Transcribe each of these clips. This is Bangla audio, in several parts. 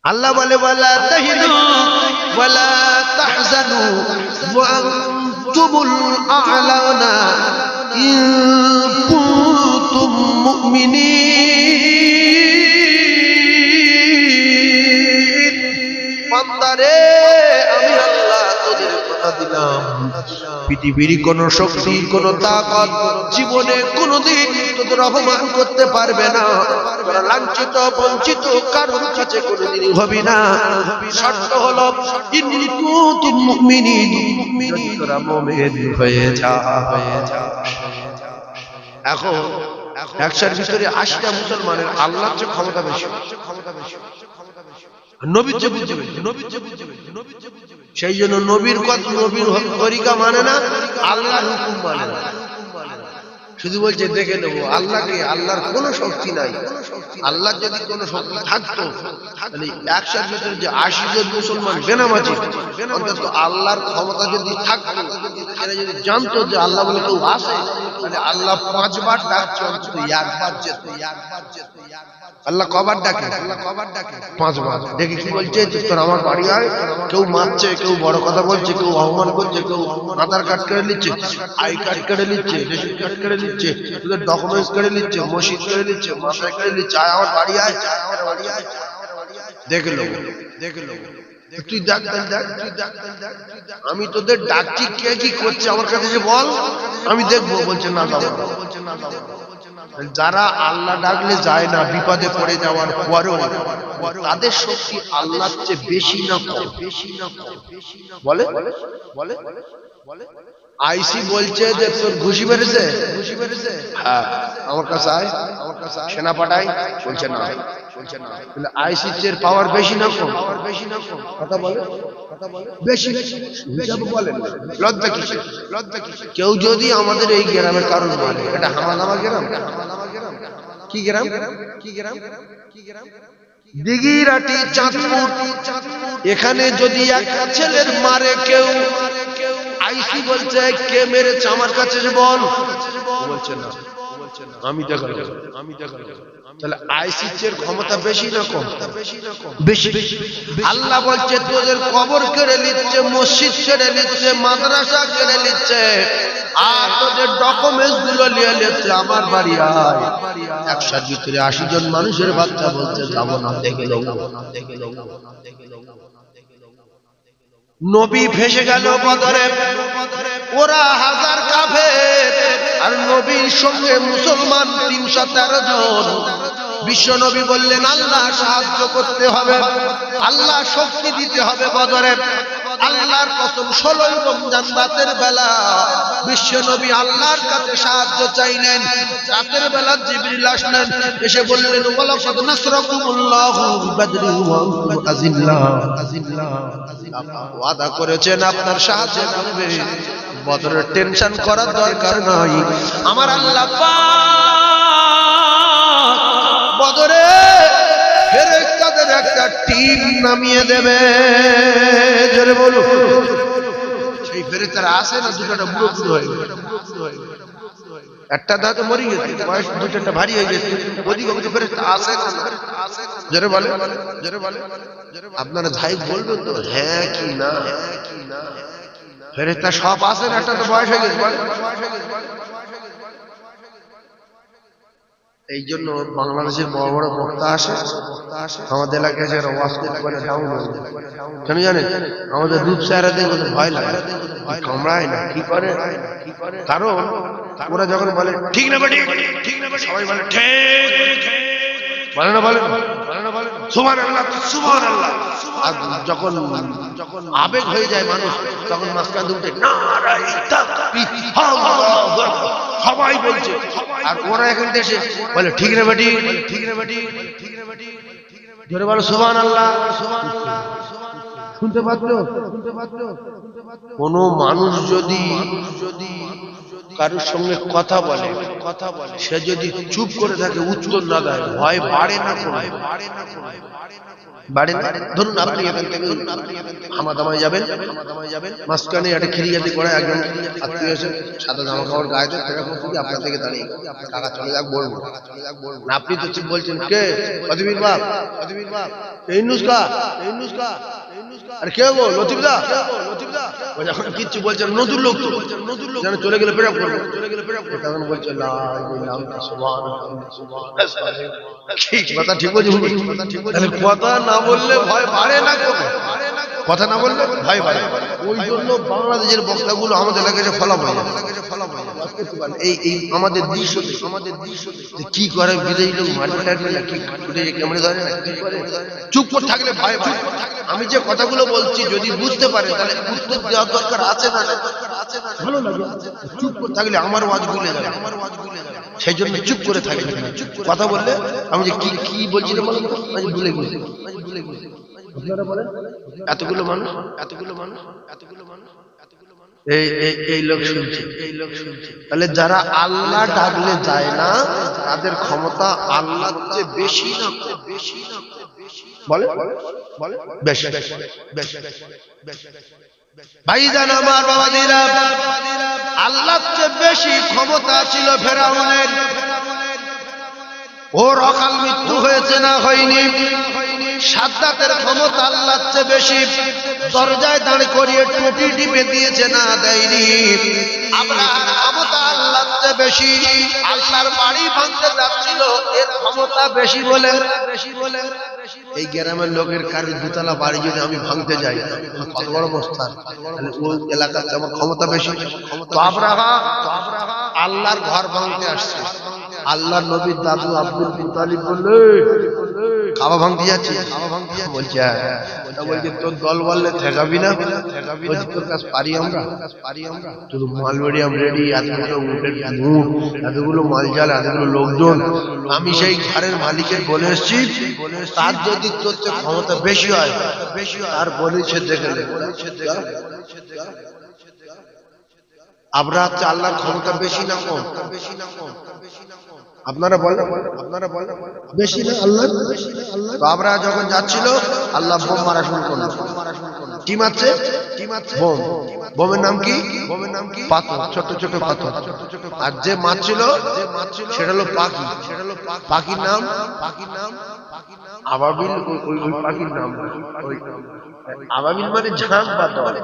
আল্লাহ বলে ওয়ালা তাহিনু ওয়ালা তাহজানু ওয়া আনতুমুল আ'লাউনা ইন কুনতুম মুমিনিন। বান্দারে আমি আল্লাহ তোদের কথা দিলাম, পৃথিবীর কোন শক্তি কোন তাকত জীবনে কোনদিন তোদের অপমান করতে পারবে না। তোরা লাঞ্ছিত বঞ্চিত কারোর কাছে কোনদিন হবি না। শর্ত হলো ইন কুনতুম মুমিনিন, তোরা মুমিন হয়ে যা। এখন একশোর ভিতরে ৮০টা মুসলমানের আল্লাহর চেয়ে ক্ষমতা বেশি, নবীর চেয়ে বুঝবে, সেই জন্য নবীর কথা নবীর তরিকা মানে না, আল্লাহর হুকুম মানে না। শুধু বলছে দেখে নেবো আল্লাহকে, আল্লাহর কোনো শক্তি নাই। আল্লাহ যদি কোনো শক্তি থাকতো তাহলে ১০০ ভিতরে যে ৮০ জন মুসলমান বেনামাজি, অন্তত আল্লাহর ক্ষমতা যদি থাকতো, এরা যদি জানতো যে আল্লাহ বলে কেউ আসে, তাহলে আল্লাহ ৫ বার ডাকছে, অন্তত একবার যেত। আল্লাহ কবার ডাকে? ৫ বার। দেখে কি বলছে? তোর আমার বাড়ি আয়, কেউ মারছে, কেউ বড় কথা বলছে, কেউ অপমান করছে, কেউ আধার কার্ড কেড়ে নিচ্ছে, আই কার্ড কেড়ে নিচ্ছে, রেশন কার্ড কেড়ে নিচ্ছে, তোদের ডকুমেন্টস কেড়ে নিচ্ছে, মসজিদ কেড়ে নিচ্ছে, মাসায় কেড়ে নিচ্ছে, আয় আমার বাড়ি আয়, দেখে লোক। তুই দেখ, আমি তোদের ডাকছি, কে কি করছে আমার কাছে যে বল, আমি দেখবো। বলছে না যাবো। যারা আল্লাহ ডাকলে যায় না, বিপদে পড়ে যাওয়ার পরেও তাদের শক্তি আল্লাহর চেয়ে বেশি না কম? বলে আইসি বলছে যে তোর ঘুষি মেরেছে, হ্যাঁ আমার কাছে আয়, সেনা পাঠাই, বলছে না। তাহলে আইসির চেয়ে পাওয়ার বেশি না কম? কথা বলে বেশি। বলেন লজ্জা কিসে? কেউ যদি আমাদের এই গ্রামের কারণ মানে, এটা হামাদামা গ্রাম, কি গ্রাম? দিঘিরাটি চাঁদপুর, এখানে যদি একটা ছেলের মারে কেউ, আইসি বলছে কে মেরেছে আমার কাছে বল, বলছে না, আমি দেখা। তাহলে আইসির ক্ষমতা বেশি না কম? বেশি। আল্লাহ বলছে তোদের কবর কেড়ে নিচ্ছে, মসজিদ কেড়ে নিচ্ছে, মাদ্রাসা কেড়ে নিচ্ছে, আর তোদের ডকুমেন্টস গুলো নিয়ে নিচ্ছে। আমার বাড়ি আয়। ১০০ ভিতরে ৮০ জন মানুষের বাচ্চা বলছে যাবো না, দেখে লোক। নবী ভেসে গেল বদরে, ওরা ১০০০ কাফের, আর নবীর সঙ্গে মুসলমান ৩১৩ জন। বিশ্ব নবী বললেন আল্লাহ সাহায্য করতে হবে, আল্লাহ শক্তি দিতে হবে বদরে। আল্লাহর কসম ১৬ই রমজান রাতের বেলা বিশ্ব নবী আল্লাহর কাছে সাহায্য চাইলেন। রাতের বেলা জিবরিল আসলেন, এসে বললেন ওয়ালাকাদ নাসরাকুমুল্লাহু বিবাদরি ওয়া আনতুম আযিল্লাহ, ওয়াদা করেছেন আপনার সাহায্য করবে, বদরের টেনশন করার দরকার নাই। আমার আল্লাহ পাক বদরে ফেরেশতাদের একটা টিম নামিয়ে দেবে। জোরে বলো। সেই ফেরেশতারা আসে না, দুটোটা বুড়ো বুড়ো হয়ে গেছে, একটা দাঁত মরে গেছে, বয়স দুটোটা ভারী হয়ে গেছে, ওদিকে ওদিকে ফেরেশতা আসে না। জোরে বলে। আপনারা ভাই বলবেন তো হ্যাঁ কি না? ফেরেশতা সব আসে না, একটা তো বয়স হয়ে গেছে। এই জন্য বাংলাদেশের বড় বড় বক্তা আসে, আমাদের এলাকায় যারা ওয়াজ করে ডাউন হয়ে যায়। কেন জানেন? আমাদের রূপ চেহারা দেখে ভয় লাগে, কামড়ায় না। কি করে? কারণ ওরা যখন বলে ঠিক না বেটি, সবাই বলে ঠিক, বলে না সুবহানাল্লাহ সুবহানাল্লাহ। আর যখন আবেগ হয়ে যায় মানুষ, তখন মাঝখান উঠে নারায়ে তাকবীর, আল্লাহু আকবার, সবাই বলছে। আর ওরা এখন দেশে বলে ঠিক না বেটি, জোরে বলো সুবহানাল্লাহ। শুনতে পাচ্ছ? কোন মানুষ যদি কারোর সঙ্গে কথা বলে, সে যদি চুপ করে থাকে, উত্তর না দেয়, ভয় বাড়ে না কমে? বাড়ে না। ধরুন আপনি এখান থেকে হামাদামায় যাবেন, মাঝখানে একটা খিরিয়াতি করে একজন আত্মীয় এসে সাদা জামা কাপড় গায়ে দেয়, আপনার থেকে দাঁড়িয়ে কাকা চলে যাক বলবো, আপনি তো চুপ বলছেন, কে অতিবীর বাপ, এই নুসকা, আর কে গো লতিফ দা, যখন কিচ্ছু বলছেন, নতুন লোক যেন চলে গেলে পেরাপ করবো, তখন বলছে কথা ঠিক বলছি, কথা না বললে ভয় বাড়ে না কমে? কথা না বললে ভয় বাড়ে। ওই জন্য বাংলাদেশের বক্তাগুলো আমাদের এলাকায় ফলাফল এই আমাদের দৃশ্য কি করে, বিদেশি লোক মারবে না, কি ক্যামেরা ধরে না, কি করে? চুপ করে থাকলে ভয় ভয়। আমি যে কথাগুলো বলছি যদি বুঝতে পারে তাহলে উত্তর দেওয়ার দরকার আছে না? ভালো লাগে। চুপ করে থাকলে আমার ওয়াজ ভুলে যাবে, সেই জন্য চুপ করে থাকলে। কথা বললে আমি যে কি বলছিলাম আমি ভুলে গেছি। আপনারা বলেন, এতগুলো মানুষ এই লোক শুনছে। তাহলে যারা আল্লাহ ডাকলে যায় না, তাদের ক্ষমতা আল্লাহর চেয়ে বেশি না? বলে বেশি। ভাইজান আমার, বাবাদিরা, আল্লাহর চেয়ে বেশি ক্ষমতা ছিল ফেরাউনের। ওর অকাল মৃত্যু হয়েছে না হয়নি? সাদ্দাতের ক্ষমতা আল্লাহর চেয়ে বেশি। দরজায় দাঁড় করিয়ে টুপি টিপে দিয়েছে না দেয়নি? আব্রাহার ক্ষমতা আল্লাহর চেয়ে বেশি। আল্লাহর বাড়ি ভাঙতে যাচ্ছিল, এর ক্ষমতা বেশি বলে। এই গ্রামের লোকের কারো দুতলা বাড়ি যদি আমি ভাঙতে যাই, কত বড় অবস্থা, তাহলে ওই এলাকাতে আমার ক্ষমতা বেশি। তো আব্রাহা আল্লাহর ঘর ভাঙতে আসছে। আল্লাহর নবীর দাদু আব্দুল মুতালিব বললে, কাবা ভাঙতে যাচ্ছে? বলছে বলছে তোর দল বললে ঠেকাবি না? তোর কাছে পারি আমরা, তোর মালবেরিয়াম রেডি, এতগুলো উটের মুখ, এতগুলো মালজাল, এতগুলো লোকজন, আমি সেই ঘরের মালিকের বলে এসছি, তার যদি তোর ক্ষমতা বেশি হয় তার বলেছে দেখে আব্রাহা আল্লাহর ক্ষমতা বেশি না কম? আপনারা বলেন বেশি না আল্লাহ? তো আব্রাহা যখন যাচ্ছিল, আল্লাহ বোম মারা শুরু করলো। কি মারছে? বোম। বোমের নাম কি? পাথর, ছোট ছোট পাথর। আর যে মারছিল সেটা হলো পাখি। পাখির নাম আবাবিল। ওই পাখির নাম আবাবিল মানে ঝাঁক বা দল।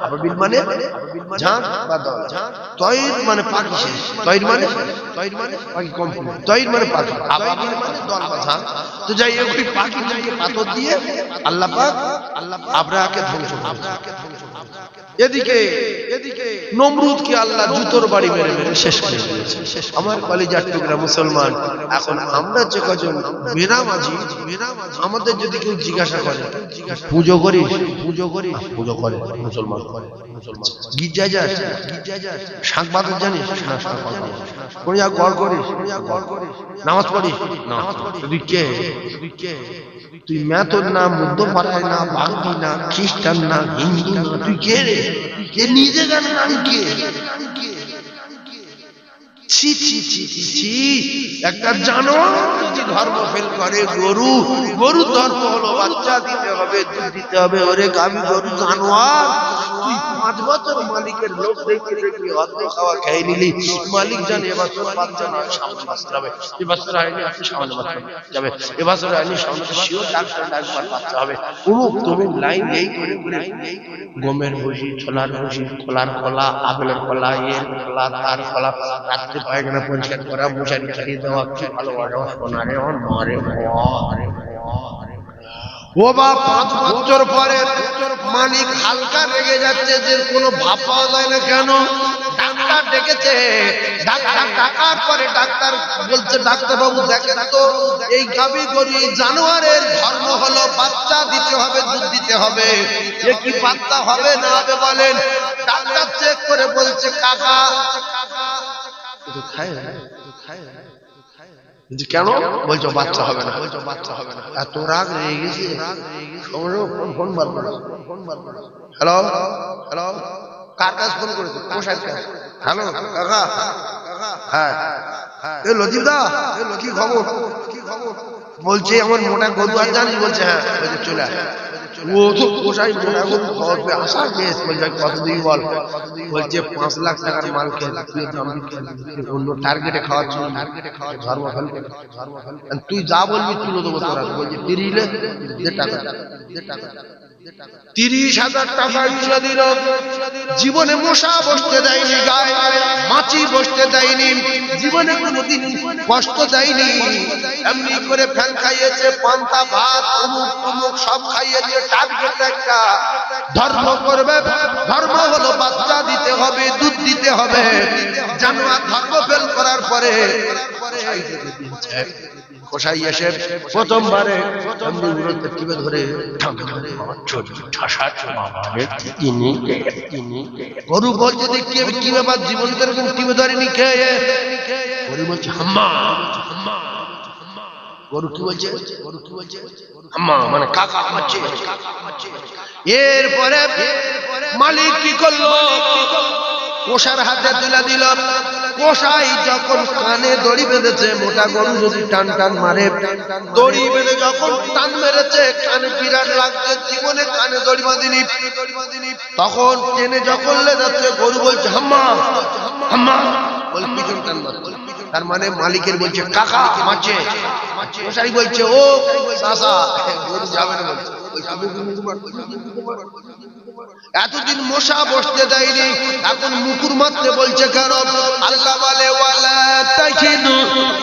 আবাবিল মানে ঝাঁক বা দল। তৈর মানে পাখি। তৈর মানে পাখি কম। তৈর মানে পাখি। আবাবিল মানে দল বা ঝাঁক। তো যাই হোক, ওই পাখি পাথর দিয়ে আল্লাহ পাক আব্রাহাকে ধ্বংস করেছে। এদিকে নমরুদকে আল্লাহ জুতোর বাড়ি মেরে মেরে শেষ করে দিয়েছে। আমার কলিজার টুকরা মুসলমান, এখন আমরা যে কজন বেনামাজি, আমাদের যদি কেউ জিজ্ঞাসা করে পুজো করি, পুজো করে মুসলমান। গির্জায় যাস? শাঁখ বাজার জানিস না? শাঁখ বাজার করিয়া গড় করিস, নামাজ পড়িস? তুই কে? তুই মেথর না, মধ্যপাড়ায় না, বাঙালি না, খ্রিস্টান না, হিন্দু না, তুই কে রে? কে নিজে জানে আমি কে? ছি ছি ছি ছি। একটা জানোয়ার যদি ধর্ম ফেল করে, গরু ধর্ম হলো বাচ্চা দিতে হবে, দুধ দিতে হবে। ওরে গাভী গরু জানোয়ার, তুই 5 বছর মালিকের লোক দেখে অর্ধ খাওয়া খেয়ে নিলি। মালিক জানে এবছর বাচ্চা নয়, সামনে বাচ্চা হবে। এবছর হয়নি, আপনি সামনে বাচ্চা যাবে। এবছর হয়নি, সামনে শিওর ডাক্তার বাচ্চা হবে। অমুক লাইন এই করে গমের ভুসি, ছোলার ভুসি, খোলার খোলা, আপেলের খোলা, এর খোলা, তার খোলা, রাত্রে পায়খানা পরিষ্কার করা, মশারি খাটিয়ে দেওয়া। কি ভালোবাসা সোনারে মারে। ও বা 5 বছর পরে মালিক হালকা রেগে যাচ্ছে যে কোনো ভাব পাওয়া যায় না কেন? ডাক্তার ডেকেছে। ডাক্তার ডাকার পরে ডাক্তার বলছে, ডাক্তার বাবু দেখেন তো, এই গাভী গরু এই জানোয়ারের ধর্ম হলো বাচ্চা দিতে হবে, দুধ দিতে হবে। এ কি বাচ্চা হবে না হবে বলেন? ডাক্তার চেক করে বলছে, কাকা খায় কেন? বলছো বাচ্চা হবে না। এত রাগ রেগে গেছে। ফোন বার করো। হ্যালো, কার কাছে ফোন করেছে? হ্যালো কাকা, হ্যাঁ এ লতিফদা, কি খবর? বলছে আমার মোটা গরু আর জানিস? বলছে হ্যাঁ। বলছে চলে আয়। ও তো কোষাই মোটা গরু খাওয়ার পরে আসা বেশ। বলছে কত দিই বল? বলছে 5 লাখ টাকার মাল খেয়ে অন্য টার্গেটে খাওয়াচ্ছিল, ধর্ম ফেল। তুই যা বলবি তুলে দেবো তোরা। বলছে 30,000 টাকা তুলে দিল। জীবনে মশা বসতে দেয়নি গায়ে, মাছি বসতে দেয়নি, জীবনে কোনোদিন কষ্ট দেয়নি। এমনি করে ফ্যান খাইয়েছে, পান্তা ভাত অমুক অমুক সব খাইয়েছে। টার্গেট একটা, ধর্ম করবে। ধর্ম হলো বাচ্চা দিতে হবে, দুধ দিতে হবে। জানোয়ার ধর্ম ফেল করার পরে কষাই এসে প্রথমবারে টিপে ধরে গরু বলছে দেখি কি ব্যাপার, জীবন এরকম টিপে ধরেনি খেয়ে। গরু বলছে হাম্মা। গরু কি বলছে? হাম্মা মানে কাকা মারছে। এরপরে মালিক কি করলো? কষার হাতে তুলে দিল। কষাই যখন কানে দড়ি বেঁধেছে, মোটা গরু যদি টান টান মারে, দড়ি বেঁধে যখন টান মেরেছে, কানে বিরাট লাগছে। জীবনে কানে দড়ি বাঁধিনি। তখন টেনে যখন লে যাচ্ছে, গরু বলছে হাম্মা হাম্মা বলে পিছন টান মারছে। তার মানে মালিকের বলছে কাকা মারছে। কষাই বলছে ও চাচা, গরু যাবে না বলছে। এতদিন মশা বসতে দেয়নি, এখন মুকুর মারতে বলছে কেন? আল্লাহ বলে ওয়ালা তাহিনু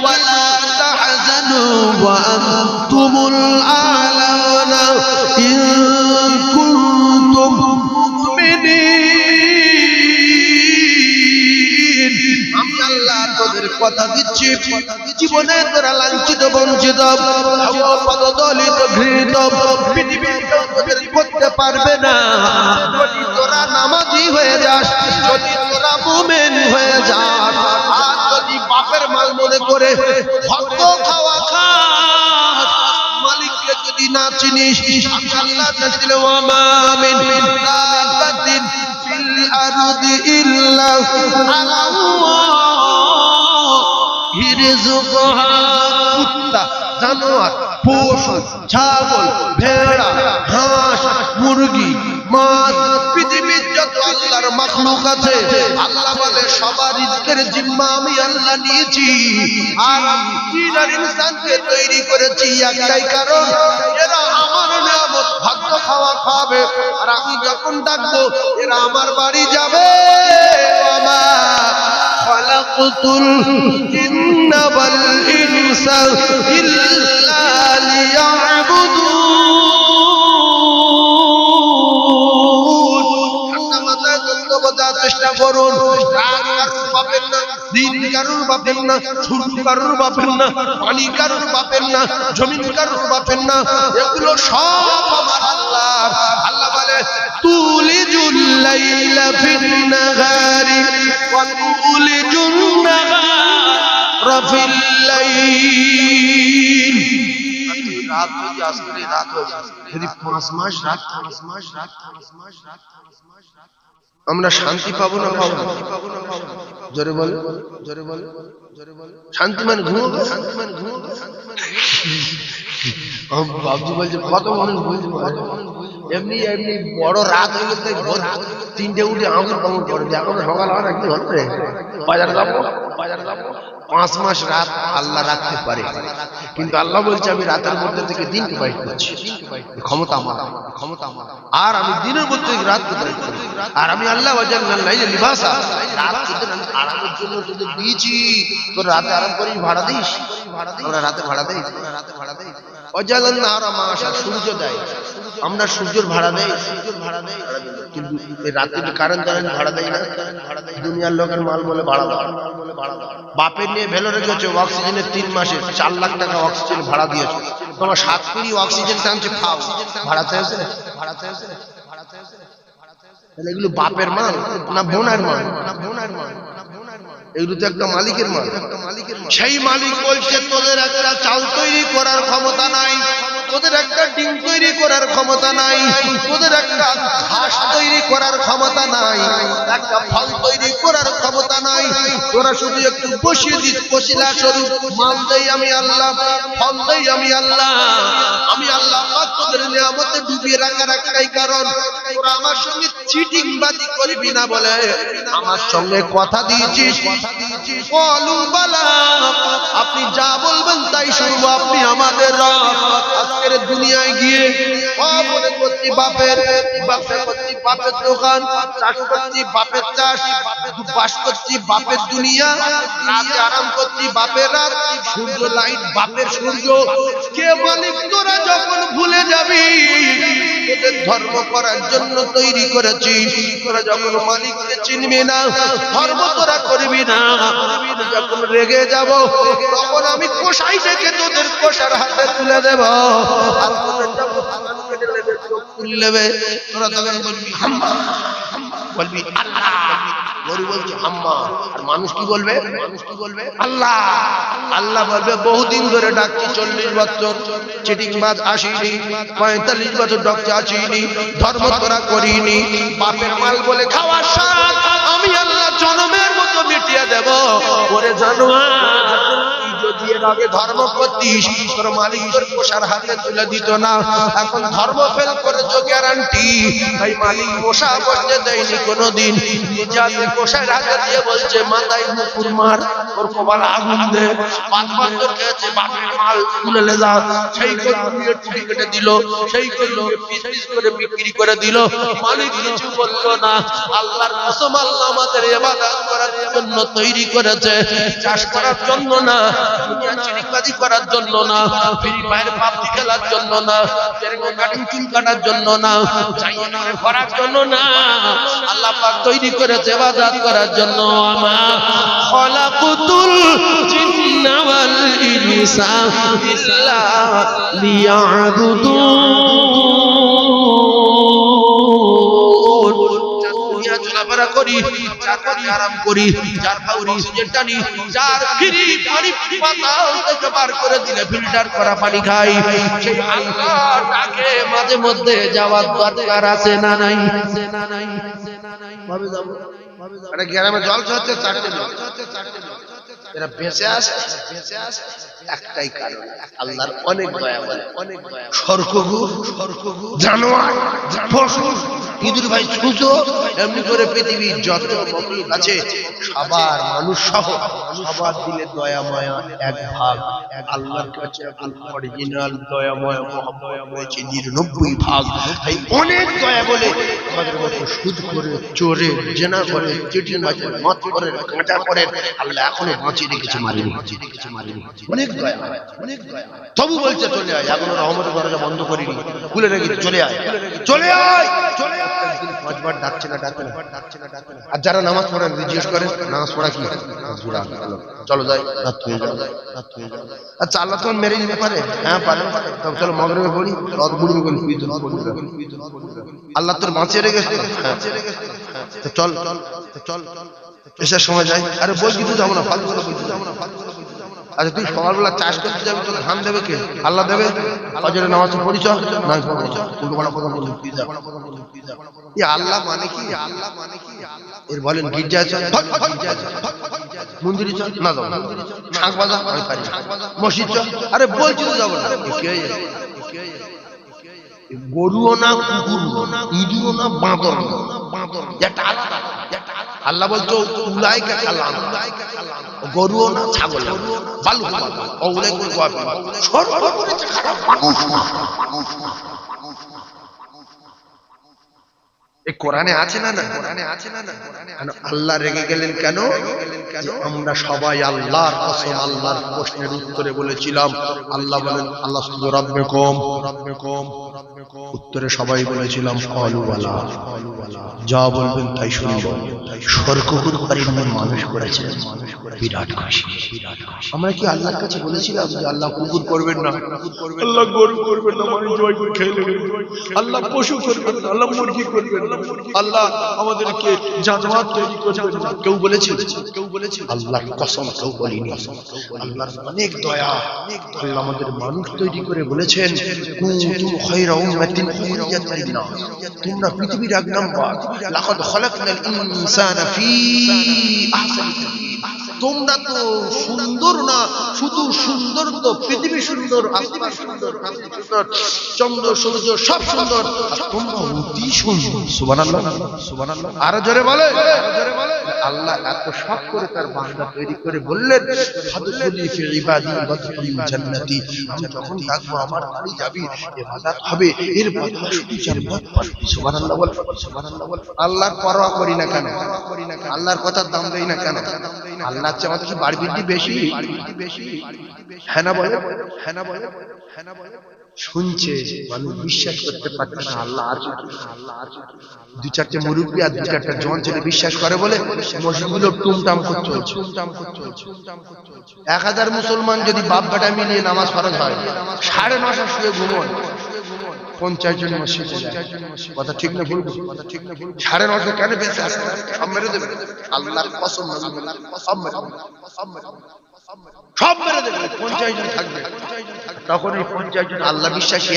ওয়ালা তাহজানু ওয়া আনতুমুল আ'লাউনা ইন কুনতুম মুমিনিন। আমি আল্লাহ তোদের কথা দিচ্ছি, জীবনে তোরা লাঞ্ছিত বঞ্চিত পদদলিত ঘৃণিত পৃথিবীর কেউ তোদের করতে পারবে না। যদি তোরা নামাজি হয়ে যাস, যদি তোরা মুমিন হয়ে যাস, আর যদি বাপের মাল মনে করে ভক্ত খাওয়া খাস, মালিককে যদি না চিনিস, আল্লাহ জানিলে ওয়া মা মিন দাব্বাতিন ফিল আরদি ইল্লা আলাল্লাহি রিজকুহা। কুত্তা, জানোয়ার, পশু, ছাগল, ভেড়া, হাঁস, মুরগি, মাছ, পৃথিবীর যত আল্লাহর মাখলুক আছে, আল্লাহ বলে সবার রিজকের জিম্মা আমি আল্লাহ নিয়েছি। আর জিন আর ইনসানকে তৈরি করেছি একটাই কারণ, এরা আমার নিয়ামত ভাগ্য খাওয়া খাবে। আর আমি যখন ডাকবো এরা আমার বাড়ি যাবে। আমা খালাকতুল জিন্না ওয়াল ইনসা ইল্লা লিয়াবুদুন। চেষ্টা করুন। কারুর বাপের না, দিন কারুর বাপের না, সূর্য কারুর বাপের না, পানি কারুর বাপের না, জমিন কারুর বাপের না, এগুলো সব আমার আল্লাহর। আল্লাহ বলে তুলিজুল লাইলা ফিন নাহারি ওয়া তুলিজুন নাহারা ফিল লাইল। রাত যদি আসলে রাত হয়, যদি 5 মাস রাত, 5 মাস রাত, 5 মাস রাত, আমরা শান্তি পাবো না পাবো? জোরে বল, জোরে বল, জোরে বল। শান্তি মানে ঘুমোবে, শান্তি মানে ঘুমোবে। বাবজি বলছে কত মানুষ বলছে, এমনি এমনি বড় রাত হয়ে গেছে, ভোর 3টে উঠে আঙুর পাঙুর করে। এখন সকাল হয় না, কি হচ্ছে? বাজারে যাবো, বাজারে যাবো। 5 মাস রাত আল্লাহ রাখতে পারে, কিন্তু আল্লাহ বলছে আমি রাতের মধ্যে থেকে দিনকে বাইট করছি। ক্ষমতা আমার, ক্ষমতা আমার। আর আমি দিনের মধ্যে থেকে রাতকে বাইট করি। আর আমি আল্লাহ ওয়াজাল্লাল লাইলা লিবাসা, রাত তোদের আমি আরামের জন্য তোদের দিয়েছি। তোর রাতে আরাম করিস, ভাড়া দিস। আমরা রাতে ভাড়া দেই, রাতে ভাড়া দেই। ওয়াজাল্লাল নাহারা মাআশা, সূর্য দেয়, আমরা সূর্যের ভাড়া দেই, সূর্যের ভাড়া দেই। কিন্তু এই রাতে কারেন্ট ভাড়া দেয় না। দুনিয়ার লোকের মাল বলে ভাড়া দেয়। বাপের নিয়ে ভেলোরে গেছে, অক্সিজেনের 3 মাসে 4 লাখ টাকা অক্সিজেন ভাড়া দিয়েছে। তোমার 7 কুড়ি অক্সিজেন টানছে, খাও, ভাড়াতে আছে, ভাড়াতে আছে, ভাড়াতে আছে। তাহলে এগুলো বাপের মাল না বোনার মাল? না বোনার মাল, না বোনার মাল। এগুলো তো একটা মালিকের মাল, একটা মালিকের মাল। সেই মালিক বলছে তোদের একটা চাল তৈরি করার ক্ষমতা নাই। তোদের একটা ডিম তৈরি করার ক্ষমতা নাই, তোদের একটা ঘাস তৈরি করার ক্ষমতা নাই, একটা ফল তৈরি করার ক্ষমতা নাই। তোরা শুধু একটু বসিয়ে দিস পশিলা স্বরূপ, মাল দেই আমি আল্লাহ, ফল দেই আমি আল্লাহ। আমি আল্লাহ পাক তোদের নিয়ামতে ডুবিয়ে রাখার একটাই কারণ, তোরা আমার সঙ্গে চিটিংবাজি করবি না বলে আমার সঙ্গে কথা দিয়েছিস। বলু বালা, আপনি যা বলবেন তাই শুনবো, আপনি আমাদের রব। আজকের দুনিয়ায় গিয়ে মনে করছি বাপের করছি বাপের দোকান, চাষ করছি বাপের চাষ, বাস করছি বাপের দুনিয়া, রাতে আরাম করছি বাপের রাত, সূর্য লাইট বাপের সূর্য। কে মালিক তোরা যখন ভুলে যাবি, তোদের ধর্ম করার জন্য তৈরি করেছিস, তোরা যখন মালিককে চিনবি না, ধর্ম তোরা করবি না, যখন রেগে যাব তখন আমি কষাই থেকে তোদের কষার হাতে তুলে দেব। আর তোদের যখন কেটে নেবে, চোখ তুলে নেবে, তোরা তখন বলবি হাম্মা, বলবি আল্লাহ। গরু বলছে হাম্মা, আর মানুষ কি বলবে? আল্লাহ। আল্লাহ বলবে বহুদিন ধরে ডাকছি, 40 বছর চিটিংবাজ আসিনি, 45 বছর ডাকছি আসিনি, ধর্ম তোরা করিনি, বাপের মাল বলে খাওয়ার স্বাদ আমি আল্লাহ জনমের মতো মিটিয়ে দেব। ওরে জানোয়ার, যদি এর আগে ধর্ম করতিস তোর মালিক তোর পোষার হাতে তুলে দিত না। এখন ধর্ম ফেল করেছো গ্যারান্টি, তাই মালিক পোষা করতে দেয়নি কোনোদিন। নিজে পোষার হাতে দিয়ে বলছে মাথায় মুকুর মার, ওর কপালে আগুন দে, 5 বছর খেয়েছে বাপের মাল তুলে লে যা। সেই করে টুটি কেটে দিল, সেই করলো পিস করে বিক্রি করে দিল। মালিক কিছু বললো না। আল্লাহর কসম, আল্লাহ আমাদের ইবাদত করার জন্য তৈরি করেছে, চাষ করার জন্য না, দুনিয়া চিটিংবাজি করার জন্য না, ফ্রি ফায়ার পাবজি খেলার জন্য না, কাটিং চুল কাটার জন্য না, চাইনা করার জন্য না। আল্লাহ পাক তৈরি করেছে ইবাদত করার জন্য। আমা খালাকুতুল জিন্না ওয়াল ইনসা ইল্লা লিয়াবুদুন। দুনিয়া চলাফেরা করি, যার কাছে আরাম করি, যার খাওয়ার অক্সিজেন টানি, যার ফ্রি পানি পাতাল থেকে বার করে দিলে ফিল্টার করা পানি খাই, সেই আল্লাহটাকে মাঝে মধ্যে যাওয়ার দরকার আছে না নাই? ভাবে যাব, আরে গ্রামে জল হচ্ছে 4টে লোক, এরা বেঁচে আসে একটাই কারণ, আল্লাহর অনেক দয়া বলে, অনেক দয়া। সরকগু জানোয়ার, পশু, ইঁদুর ভাই ছুঁচো, এমনি করে পৃথিবীর যত মখলুক আছে সবার, মানুষ সহ সবার দিলে দয়া মায়া এক ভাগ। আল্লাহর কাছে অরিজিনাল দয়া মায়া মহব্বত রয়েছে 99 ভাগ। তাই অনেক দয়া বলে আমাদের মতো সুদ করে, চোরে, জেনা করে, চিটিংবাজি, মদ করে, কাঁটা করে আল্লাহ এখনো বাঁচিয়ে রেখেছে, মারিনি। অনেক দয়া, অনেক দয়া। তবু বলছে চলে আয়, এখনো রহমতের দরজা বন্ধ করিনি, খুলে রেখেছি, চলে আয়, চলে আয়, চলে আয়। 5 বার ডাকছে না, ডাকছে না। আর যারা নামাজ পড়েন জিজ্ঞেস করেন নামাজ পড়া কি? চলো যাই, রাত হয়ে যাও। আচ্ছা, আল্লাহ তো মেরে দিতে পারে? হ্যাঁ পারে। তবে চলো মাগরিবে পড়ি, রাত বুড়ি বলি, আল্লাহ তোর বাঁচিয়ে রেখেছে। চল চল, এসার সময় যাই। আরে বই কিন্তু যাবো না, ফালতু করে বই যাবো না। আচ্ছা, তুই সকালবেলা চাষ করতে যাবি, তোকে ধান দেবে কে? আল্লাহ দেবে। ফজরের নামাজ পরিচয় না, আল্লাহ মানে কি? এর বলেন গির্জা মন্দিরে চল না, যাবো শাঁখ বাজা, আমি পারি। মসজিদ চল, আরে বলছি তো যাবো না। গরুও না, কুকুরও না, ইঁদুরও না, বাঁদর না, যেটা আলাদা। আল্লাহ বলছো উলাইকা কালাম, গরুও না, ছাগল না, বালু এই কোরআনে আছে না? আল্লাহ রেগে গেলেন কেন? আমরা সবাই আল্লাহর কসম, আল্লাহর প্রশ্নের উত্তরে বলেছিলাম, আল্লাহ বলেন আল্লাহ রব্বে কম উত্তরে সবাই বলেছিলাম অলুওয়ালা, যা বলবেন তাই শুনব। স্বর্গপুর পরিমাণ মানুষ করেছে, বিরাট খুশি। আমরা কি আল্লাহর কাছে বলেছিলাম যে আল্লাহ কুকুর করবেন না, আল্লাহ গরু করবেন না, মানুষ জয় করে খেয়ে নেবেন, আল্লাহ পশু করবেন না, আল্লাহ মুরগি করবেন না, আল্লাহ আমাদেরকে জানোয়ার তৈরি করবেন না? কেউ বলেছে? আল্লাহর কসম কেউ বলিনি। আল্লাহর অনেক দয়া, আল্লাহ আমাদের মানুষ তৈরি করে বলেছেন কুনতুম খায়রা উম্মাতিন উখরিজাত লিন-নাস, তোমরা পৃথিবীর এক নাম্বার, লাকাদ খালাকনাল ইনসানা ফি আহসানি তাকওয়িম। তোমরা তো সুন্দর না, শুধু সুন্দর তো পৃথিবী সুন্দর, আসমান সুন্দর, চন্দ্র সূর্য সব সুন্দর, আর তোমরা অতি সুন্দর। সুবহানাল্লাহ, সুবহানাল্লাহ। আরো জোরে বলে। আল্লাহ এত শখ করে তার বান্দা তৈরি করে বললেন ফাদখুলি ফি ইবাদি ওয়াদখুলিল জান্নাতি, আমি যখন ডাকবো আমার বাড়ি যাবি, ইবাদত হবে, এর বদলে শুধু জান্নাত পাবি। সুবহানাল্লাহ বল, সুবহানাল্লাহ বল। আল্লাহর পরোয়া করি না কেন? আল্লাহর কথার দাম দেই না কেন? আল্লাহর চেয়ে আমাদের বাড়ি বৃদ্ধি বেশি, হ্যাঁ না বলে, হ্যাঁ না বলে, হ্যাঁ না বলে। শুনছে মানুষ বিশ্বাস করতে পারছে না আল্লাহ আছে। দু চারটে মুরব্বী আর দু চারটা জন ছেলে বিশ্বাস করে বলে মসজিদগুলো টুমটাম করতে হচ্ছে। 1000 মুসলমান যদি বাপ বেটা মিলিয়ে নামাজ ফরজ হয়, 9:30 শুয়ে ঘুমোয়, 50 জন মসজিদে যায়। কথা ঠিক না ভুল? 9:30 কেন বেঁচে আছে? সব মেরে দেবে। আল্লাহর কসম, সব মেরে দেবে, সব মেরে দেবে। 50 জন থাকবে, তখন এই 50 জন আল্লাহ বিশ্বাসী।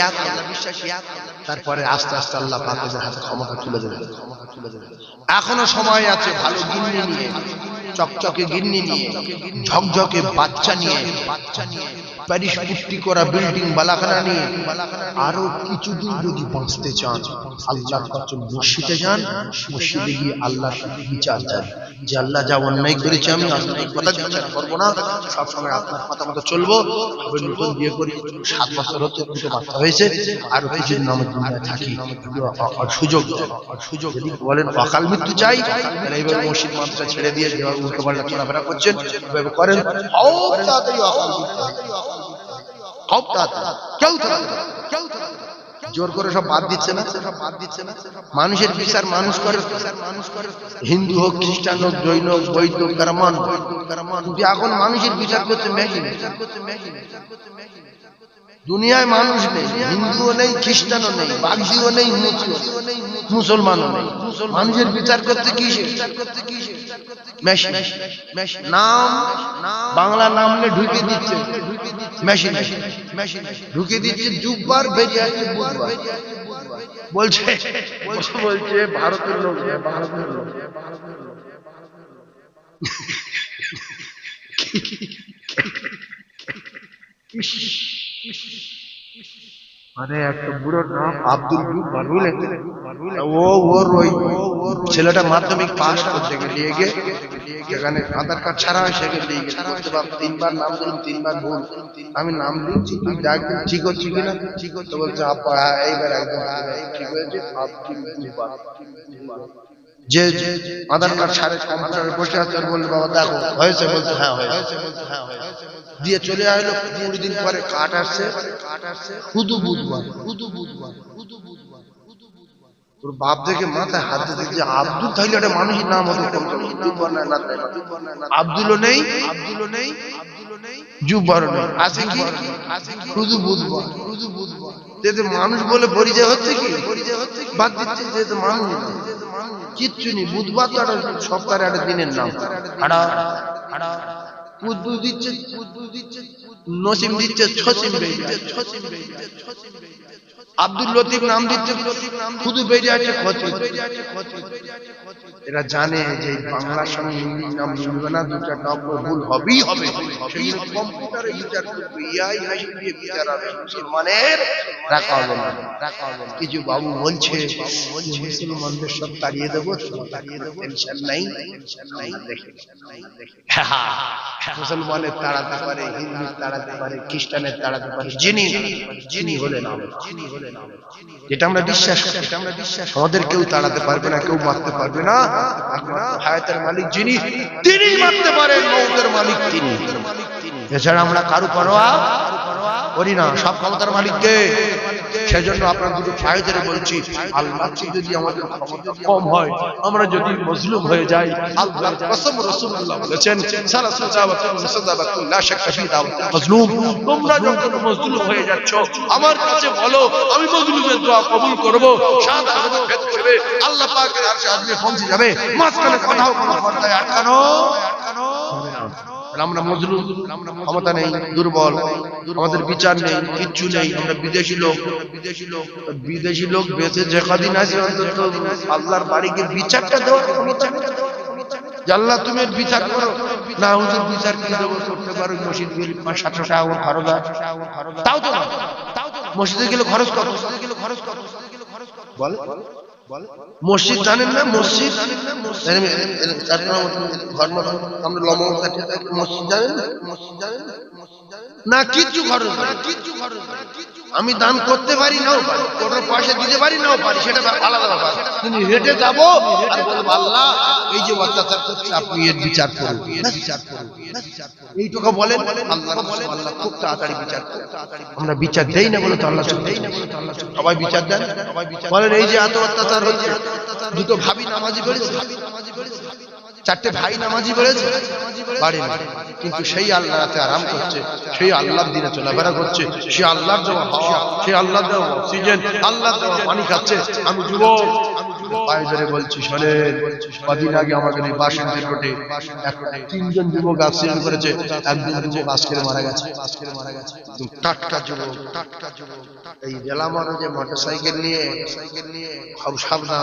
তারপরে আস্তে আস্তে আল্লাহ পাকের হাতে ক্ষমতা তুলে দেবে। এখনো সময় আছে, ভালো গিন্নি নিয়ে, চকচকে গিন্নি নিয়ে, ঝকঝকে বাচ্চা নিয়ে, প্যারিস পুষ্টি করা বিল্ডিং বালাখানা নিয়ে আরো কিছুদিন যদি বাঁচতে চান, আল্লাহর কাছে মসজিদে যান, মসজিদে গিয়ে আল্লাহর সাথে বিচার চান যে আল্লাহ যা অন্যায় করেছি আমি অন্যায় কথা বিচার করবো না, সবসময় আপনার কথা মতো চলবো। তবে নতুন বিয়ে করি, 7 বছর হতে 2টো বাচ্চা হয়েছে, আরো কিছুদিন আমার দুনিয়ায় থাকি, সুযোগ যদি বলেন অকাল মৃত্যু চাই, তাহলে এইভাবে মসজিদ মাদ্রাসা ছেড়ে দিয়ে যেভাবে উল্টো পাল্টা চলাফেরা করছেন এভাবে করেন, তাড়াতাড়ি অকাল মৃত্যু জোর করে সব বাদ দিচ্ছে না। মানুষের বিচার মানুষ করে, হিন্দু হোক, খ্রিস্টান হোক, জৈন হোক, বৌদ্ধ, কারামান, এখন মানুষের বিচার করছে মেশিন। দুনিয়ায় মানুষ নেই, হিন্দুও নেই, খ্রিস্টানও নেই, বাগদিও নেই, মুসলমানও নেই। মানুষের বিচার করতে কি মেশিন। নাম বাংলা নামলে ঢুকে দিচ্ছে মেশিন, ঢুকে দিচ্ছে যুগবার, বেরিয়ে আসছে বুধবার। বলছে ভারতের লোক, ভারতের লোক। মানে একটা বুড়োর নাম আব্দুল বানুল, ওর ওই ছেলেটা মাধ্যমিক পাস করতে গিয়ে সেখানে আধার কার্ড ছাড়া হয়, সেখানে 3বার নাম দিলাম, 3বার ভুল। আমি নাম দিচ্ছি, তুই দেখ ঠিক হচ্ছে কিনা। ঠিক হচ্ছে বলছে এইবার একদম ঠিক হয়েছে। যে আধার কার্ড ছাড়ে কম্পিউটারে বসে আছে, বললে বাবা দেখো হয়েছে, বলছে হ্যাঁ হয়েছে, দিয়ে চলে আসলো। 20 দিন পরে কার্ড আসছে, শুধু বুধবার। তোর বাপ দেখে মাথায় হাত দিতে যে আব্দুল থাইলে একটা মানুষের নাম হতো, আব্দুলও নেই, জুব্বারও নেই, আছে কি শুধু বুধবার। মানুষ বলে পরিচয় হচ্ছে কি? বাদ দিচ্ছে যেহেতু মানুষ কিচ্ছু নেই। বুধবার তো একটা সপ্তাহের একটা দিনের নাম। কুদ্দুস দিচ্ছে, নসিম দিচ্ছে, ছসিম দিচ্ছে, আব্দুল লতিফ নাম দিচ্ছে, শুধু বেরিয়ে আছে খতিব। এরা জানে যে বাংলার সঙ্গে ইংলিশ নাম মিলবে না, 2-4টা ভুল হবেই হবে। সেই কম্পিউটারে বিচার করবে, ইয়াই হাসি দিয়ে বিচার হবে, মুসলমানের রাখা হবে না। কিছু বাবু বলছে মুসলমানদের সব তাড়িয়ে দেবো, টেনশন নাই। মুসলমানের তাড়াতে পারে, হিন্দুর তাড়াতে পারে, খ্রিস্টানের তাড়াতে পারে, যিনি হলেন যেটা আমরা বিশ্বাস করি, আমাদের কেউ তাড়াতে পারবে না, কেউ মারতে পারবে না। হায়াতের মালিক যিনি, তিনি মারতে পারেন, মউতের মালিক তিনি। এছাড়া আমরা কারো পরোয়া করি না। সব ক্ষমতার মালিক কে? সেজন্য আপনার দুটো পায়ে ধরে বলছি, আল্লাহ যদি আমাদের ক্ষমতা কম হয়, আমরা যদি মজলুম হয়ে যাই, আল্লাহর কসম রাসূলুল্লাহ বলেছেন সালাসু দাওয়াতুন মুসাদাবাতুন লা শাক্কা ফি দাওয়াতুল মাজলুম, তোমরা যখন মজলুম হয়ে যাচ্ছ আমার কাছে বলো, আমি মজলুমের দোয়া কবুল করব, সাত আসমান ভেদ করবে, আল্লাহ পাকের আরশে আযমে পৌঁছে যাবে, মাঝখানে কোথাও কোনো পর্দায় আটকানো হবে না। আমরা মজলুম, ক্ষমতা নেই, দুর্বল, আমাদের বিচার নেই, কিচ্ছু নেই, আমরা বিদেশি লোক বেঁচে যে কদিন আছে অন্তত আল্লাহর বাড়িকে বিচারটা দেওয়ার ক্ষমতা নেই। আল্লাহ তুমি বিচার করো না, হুজুর বিচার কি দেবো, করতে পারো মসজিদ গেলে 500-700 টাকা খরচ, তাও তো না, মসজিদে গেলে খরচ কত বলে, মসজিদ জানেন না, মসজিদ আমরা লম্বা মসজিদ জানেন না, কিচ্ছু খরচ আমি দান করতে পারি নাও পারি, কোটার পয়সা দিতে পারি নাও পারি, সেটা আলাদা ব্যাপার, কিন্তু হেঁটে যাবো আর বলবো আল্লাহ এই যে অত্যাচার করছে আপনি এর বিচার করুন, এইটুকু বলেন, আল্লাহ খুব তাড়াতাড়ি বিচার করেন। আমরা বিচার দেই না বলে তো আল্লাহ সবাই বিচার দেন, বলেন এই যে এত অত্যাচার হচ্ছে, দুটো ভাবি নামাজি বেড়েছে, 4টে ভাই নামাজি বেড়েছে, বাড়ি কিন্তু সেই আল্লাহ রাতে আরাম করছে, সেই আল্লাহর দিনে চলাফেরা করছে, সে আল্লাহর দেওয়া হাওয়া, সে আল্লাহর দেওয়া অক্সিজেন, আল্লাহর দেওয়া পানি খাচ্ছে। আমি যুবক পায়ে ধরে বলছি, শোনেন, কদিন আগে আমাদের এই বাসন্তী রোডে 3জন যুবক অ্যাক্সিডেন্ট করেছে, একজন যুবক আজকে মারা গেছে, টাটকা যুবক। এই জেলা মারা যে মোটরসাইকেল নিয়ে খুব সাবধান।